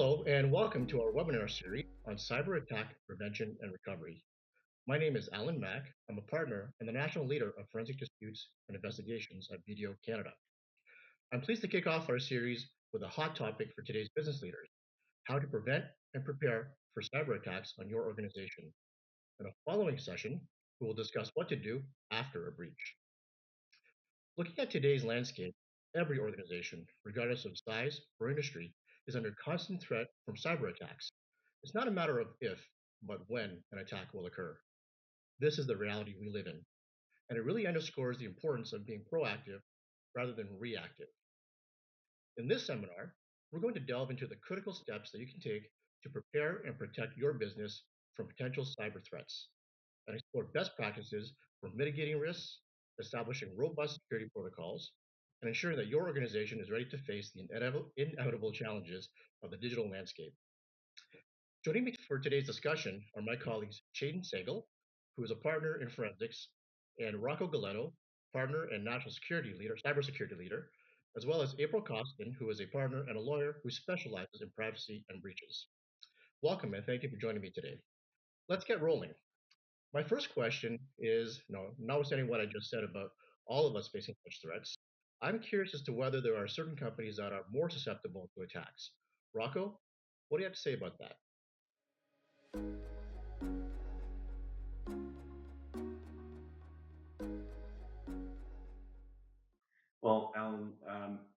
Hello, and welcome to our webinar series on cyber attack prevention and recovery. My name is Alan Mack. I'm a partner and the national leader of forensic disputes and investigations at BDO Canada. I'm pleased to kick off our series with a hot topic for today's business leaders: how to prevent and prepare for cyber attacks on your organization. In a following session, we will discuss what to do after a breach. Looking at today's landscape, every organization, regardless of size or industry, is under constant threat from cyber attacks. It's not a matter of if, but when an attack will occur. This is the reality we live in, and it really underscores the importance of being proactive rather than reactive. In this seminar, we're going to delve into the critical steps that you can take to prepare and protect your business from potential cyber threats, and explore best practices for mitigating risks, establishing robust security protocols, and ensuring that your organization is ready to face the inevitable challenges of the digital landscape. Joining me for today's discussion are my colleagues Shaden Sagal, who is a partner in forensics, and Rocco Galetto, partner and national security leader, cybersecurity leader, as well as April Costin, who is a partner and a lawyer who specializes in privacy and breaches. Welcome and thank you for joining me today. Let's get rolling. My first question is, notwithstanding what I just said about all of us facing such threats, I'm curious as to whether there are certain companies that are more susceptible to attacks. Rocco, what do you have to say about that? Well, Alan,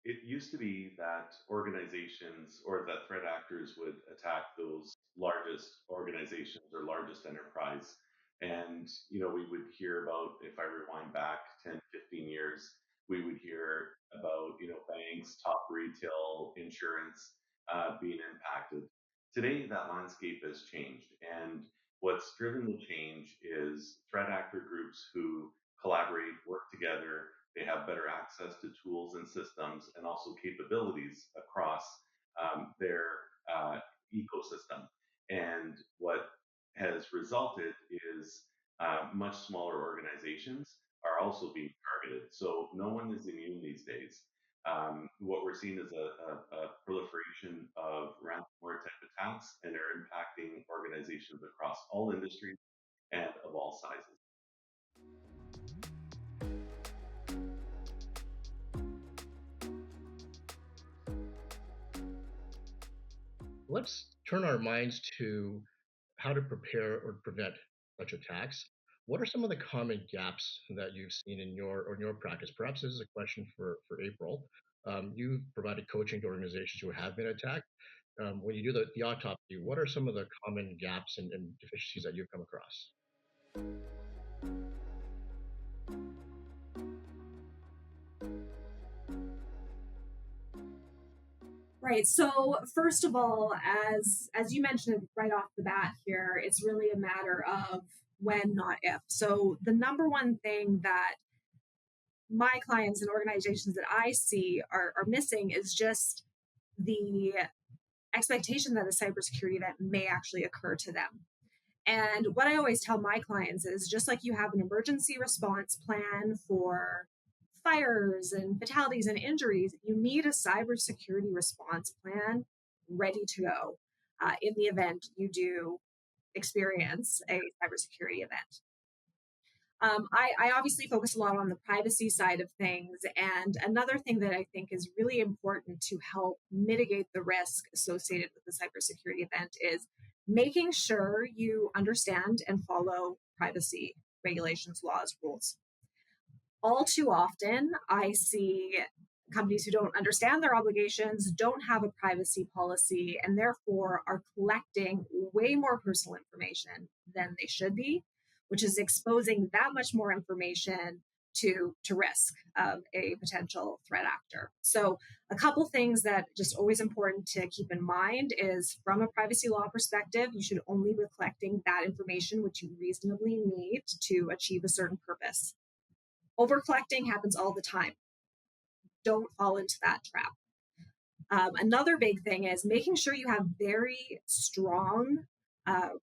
it used to be that organizations or that threat actors would attack those largest organizations or largest enterprise. And, we would hear about, if I rewind back 10, 15 years, we would hear about, banks, top retail, insurance being impacted. Today, that landscape has changed. And what's driven the change is threat actor groups who collaborate, work together. They have better access to tools and systems and also capabilities across their ecosystem. And what has resulted is much smaller organizations are also being targeted. So no one is immune these days. What we're seeing is a proliferation of ransomware type attacks, and they're impacting organizations across all industries and of all sizes. Let's turn our minds to how to prepare or prevent such attacks. What are some of the common gaps that you've seen in your practice? Perhaps this is a question for April. You've provided coaching to organizations who have been attacked. When you do the autopsy, what are some of the common gaps and deficiencies that you've come across? Right. So first of all, as you mentioned right off the bat here, it's really a matter of when, not if. So the number one thing that my clients and organizations that I see are missing is just the expectation that a cybersecurity event may actually occur to them. And what I always tell my clients is just like you have an emergency response plan for fires and fatalities and injuries, you need a cybersecurity response plan ready to go in the event you do experience a cybersecurity event. I obviously focus a lot on the privacy side of things. And another thing that I think is really important to help mitigate the risk associated with the cybersecurity event is making sure you understand and follow privacy regulations, laws, rules. All too often, I see companies who don't understand their obligations, don't have a privacy policy, and therefore are collecting way more personal information than they should be, which is exposing that much more information to risk of a potential threat actor. So a couple things that just always important to keep in mind is from a privacy law perspective, you should only be collecting that information which you reasonably need to achieve a certain purpose. Over collecting happens all the time. Don't fall into that trap. Another big thing is making sure you have very strong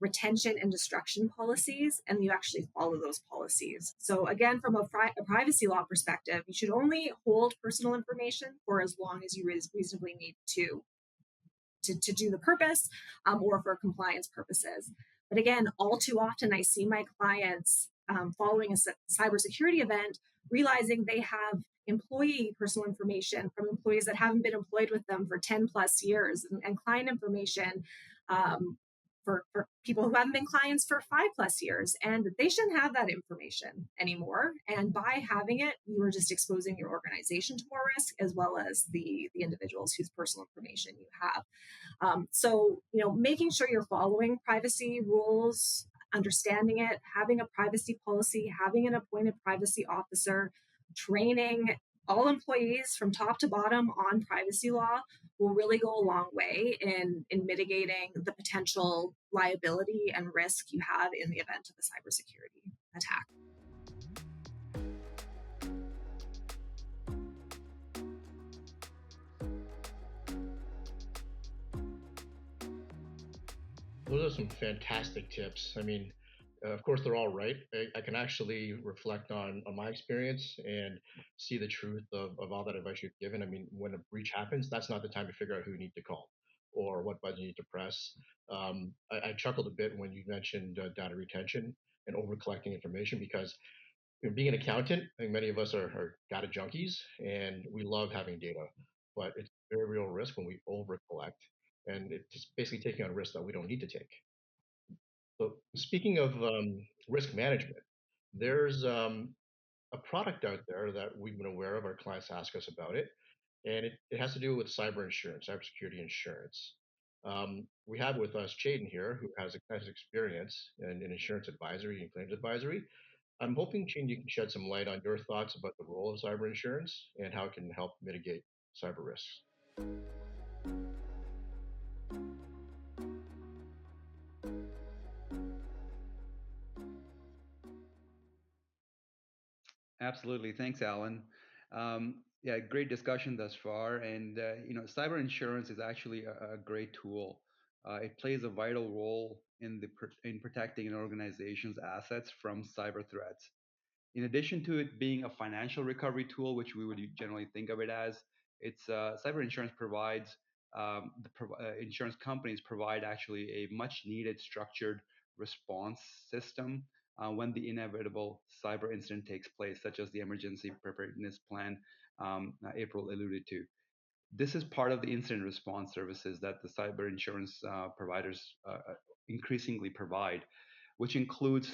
retention and destruction policies and you actually follow those policies. So again, from a privacy law perspective, you should only hold personal information for as long as you reasonably need to. to do the purpose, or for compliance purposes. But again, all too often I see my clients following a cybersecurity event realizing they have employee personal information from employees that haven't been employed with them for 10 plus years, and client information for people who haven't been clients for 5 plus years, and they shouldn't have that information anymore. And by having it, you are just exposing your organization to more risk, as well as the individuals whose personal information you have. So, making sure you're following privacy rules, understanding it, having a privacy policy, having an appointed privacy officer, training all employees from top to bottom on privacy law will really go a long way in mitigating the potential liability and risk you have in the event of a cybersecurity attack. Those are some fantastic tips. I mean, of course, they're all right. I can actually reflect on my experience and see the truth of all that advice you've given. I mean, when a breach happens, that's not the time to figure out who you need to call or what button you need to press. I chuckled a bit when you mentioned data retention and over collecting information because being an accountant, I think many of us are data junkies and we love having data, but it's a very real risk when we over collect and it's basically taking on risks that we don't need to take. So speaking of risk management, there's a product out there that we've been aware of. Our clients ask us about it, and it has to do with cyber insurance, cybersecurity insurance. We have with us Jaden here, who has extensive experience in insurance advisory and claims advisory. I'm hoping, Jaden, you can shed some light on your thoughts about the role of cyber insurance and how it can help mitigate cyber risks. Absolutely. Thanks, Alan. Yeah, great discussion thus far. And, cyber insurance is actually a great tool. It plays a vital role in protecting an organization's assets from cyber threats. In addition to it being a financial recovery tool, which we would generally think of it as, it's cyber insurance provides insurance companies provide actually a much needed structured response system when the inevitable cyber incident takes place, such as the emergency preparedness plan April alluded to. This is part of the incident response services that the cyber insurance providers increasingly provide, which includes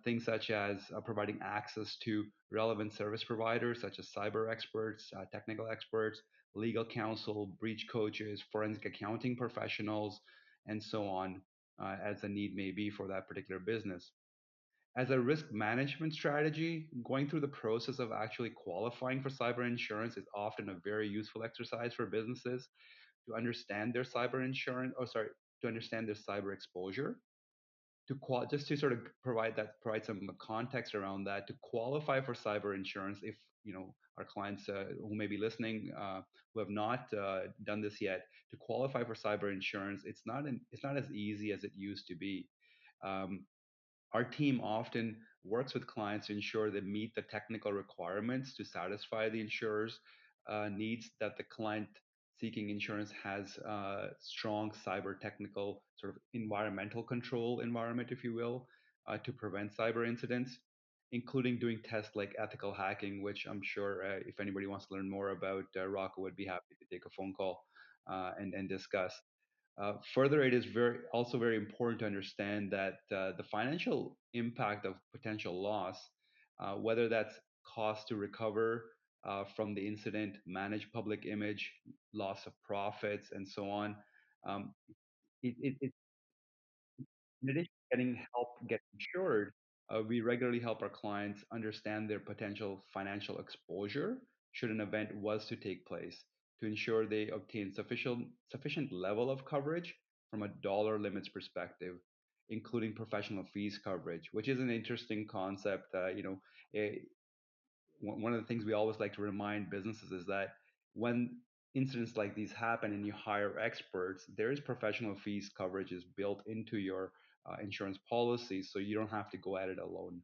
things such as providing access to relevant service providers such as cyber experts, technical experts, legal counsel, breach coaches, forensic accounting professionals, and so on, as the need may be for that particular business. As a risk management strategy, going through the process of actually qualifying for cyber insurance is often a very useful exercise for businesses to understand their cyber insurance, or sorry, to understand their cyber exposure. Just to sort of provide some context around that, to qualify for cyber insurance, if our clients who may be listening who have not done this yet, to qualify for cyber insurance, it's not as easy as it used to be. Um, our team often works with clients to ensure they meet the technical requirements to satisfy the insurer's needs, that the client seeking insurance has strong cyber technical sort of environmental control environment, if you will, to prevent cyber incidents, including doing tests like ethical hacking, which I'm sure if anybody wants to learn more about, Rocco would be happy to take a phone call and discuss. Further, it is also very important to understand that the financial impact of potential loss, whether that's cost to recover from the incident, manage public image, loss of profits, and so on, um, it in addition to getting help get insured, we regularly help our clients understand their potential financial exposure should an event was to take place, to ensure they obtain sufficient level of coverage from a dollar limits perspective, including professional fees coverage, which is an interesting concept. Eh, one of the things we always like to remind businesses is that when incidents like these happen and you hire experts, there is professional fees coverage is built into your insurance policy, so you don't have to go at it alone.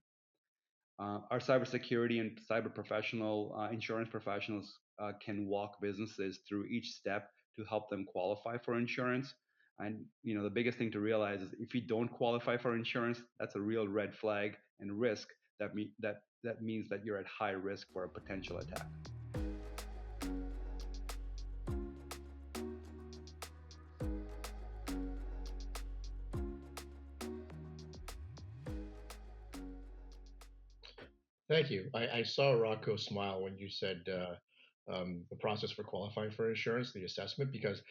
Our cybersecurity and cyber professional insurance professionals can walk businesses through each step to help them qualify for insurance. And the biggest thing to realize is if you don't qualify for insurance, that's a real red flag and risk that means that you're at high risk for a potential attack. Thank you. I saw Rocco smile when you said the process for qualifying for insurance, the assessment, because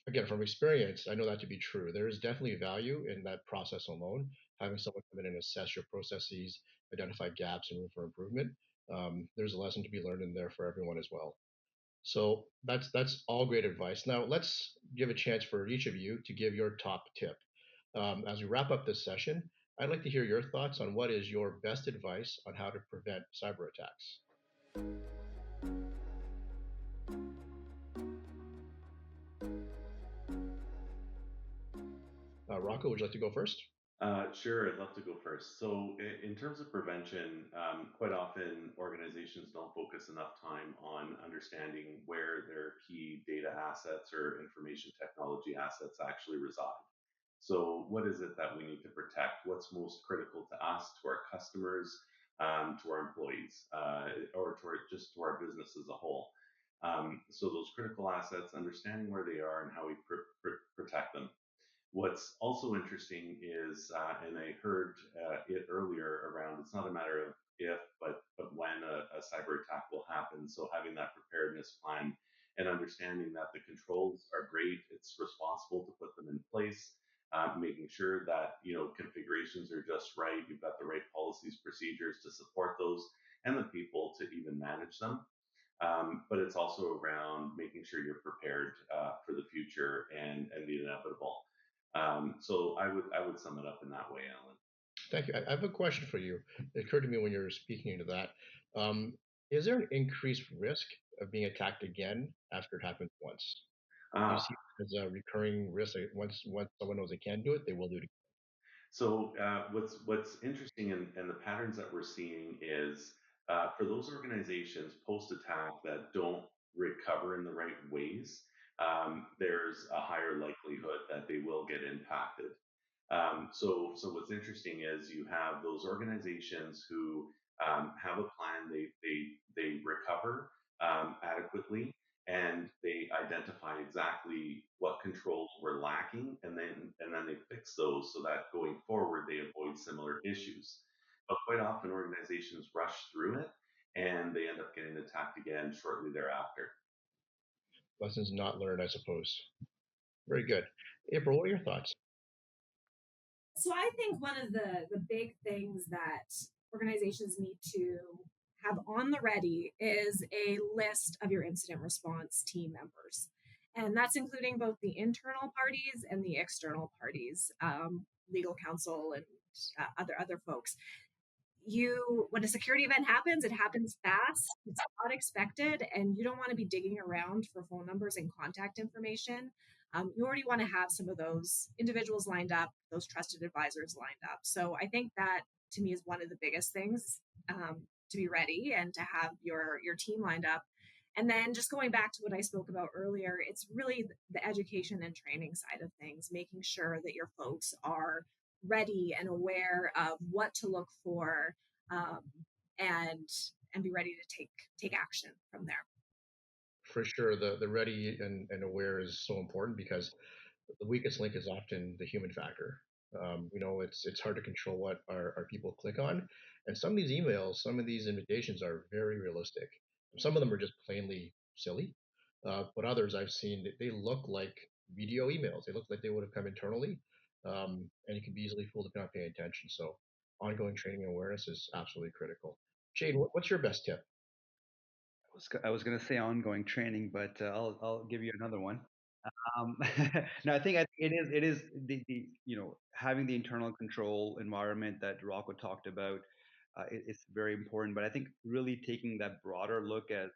again, from experience, I know that to be true. There is definitely value in that process alone, having someone come in and assess your processes, identify gaps and room for improvement. There's a lesson to be learned in there for everyone as well. So that's all great advice. Now let's give a chance for each of you to give your top tip. As we wrap up this session, I'd like to hear your thoughts on what is your best advice on how to prevent cyber attacks. Rocco, would you like to go first? Sure, I'd love to go first. So, in terms of prevention, quite often organizations don't focus enough time on understanding where their key data assets or information technology assets actually reside. So, what is it that we need to protect? What's most critical to us, to our customers, to our employees, or just to our business as a whole? So, those critical assets, understanding where they are and how we protect them. What's also interesting is, and I heard it earlier around, it's not a matter of if, but when a cyber attack will happen. So having that preparedness plan and understanding that the controls are great, it's responsible to put them in place, making sure that configurations are just right, you've got the right policies, procedures to support those, and the people to even manage them. But it's also around making sure you're prepared for the future and the inevitable. So I would sum it up in that way, Alan. Thank you. I have a question for you. It occurred to me when you were speaking to that. Um, is there an increased risk of being attacked again after it happens once? Do you Uh, see it as a recurring risk? Like once someone knows they can do it, they will do it. what's interesting and the patterns that we're seeing is for those organizations post attack that don't recover in the right ways, there's a higher likelihood that they will get impacted. So what's interesting is you have those organizations who have a plan, they recover adequately, and they identify exactly what controls were lacking, and then they fix those so that going forward they avoid similar issues. But quite often organizations rush through it and they end up getting attacked again shortly thereafter. Lessons not learned, I suppose. Very good. April, what are your thoughts? So I think one of the big things that organizations need to have on the ready is a list of your incident response team members. And that's including both the internal parties and the external parties, legal counsel and other folks. When a security event happens, it happens fast, it's not expected, and you don't want to be digging around for phone numbers and contact information. You already want to have some of those individuals lined up, those trusted advisors lined up. So I think that to me is one of the biggest things, to be ready and to have your team lined up. And then just going back to what I spoke about earlier, it's really the education and training side of things, making sure that your folks are ready and aware of what to look for, um, and be ready to take action from there. For sure, the ready and aware is so important because the weakest link is often the human factor. It's hard to control what our people click on, and some of these emails, some of these invitations are very realistic. Some of them are just plainly silly, but others I've seen they look like video emails. They look like they would have come internally, and you can be easily fooled if you're not paying attention. So, ongoing training and awareness is absolutely critical. Shane, what's your best tip? I was going to say ongoing training, but I'll give you another one. Um, no, I think it is the having the internal control environment that Rocco talked about. It's very important, but I think really taking that broader look at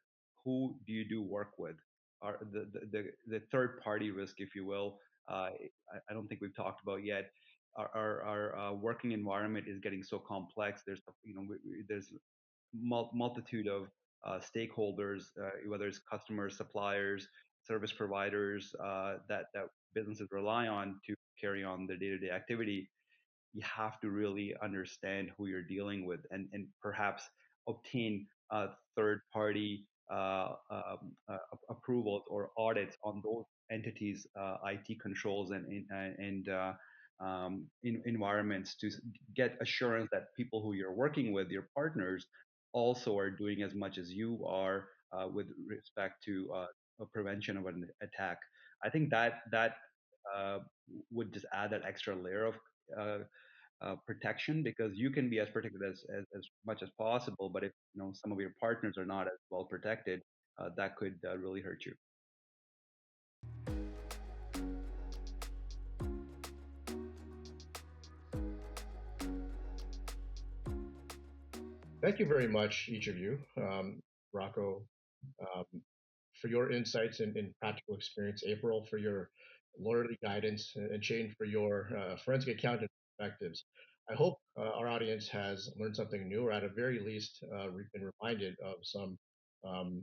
who do you do work with, are the third party risk, if you will. I don't think we've talked about yet. Our working environment is getting so complex. There's multitude of stakeholders, whether it's customers, suppliers, service providers that businesses rely on to carry on their day-to-day activity, you have to really understand who you're dealing with, and perhaps obtain third party approvals or audits on those entities IT controls and environments to get assurance that people who you're working with, your partners, also are doing as much as you are with respect to a prevention of an attack. I think that uh, would just add that extra layer of protection, because you can be as protected as much as possible, but if some of your partners are not as well protected, that could really hurt you. Thank you very much, each of you, Rocco, um, for your insights and practical experience, April, for your lawyerly guidance, and Shane, for your forensic accountant perspectives. I hope our audience has learned something new, or at a very least, been reminded of some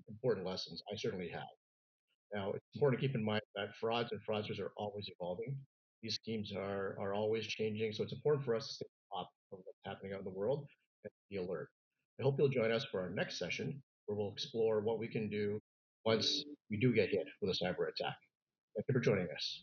important lessons. I certainly have. Now, it's important to keep in mind that frauds and fraudsters are always evolving. These schemes are always changing, so it's important for us to stay on top of what's happening out in the world and be alert. I hope you'll join us for our next session, where we'll explore what we can do once we do get hit with a cyber attack. Thank you for joining us.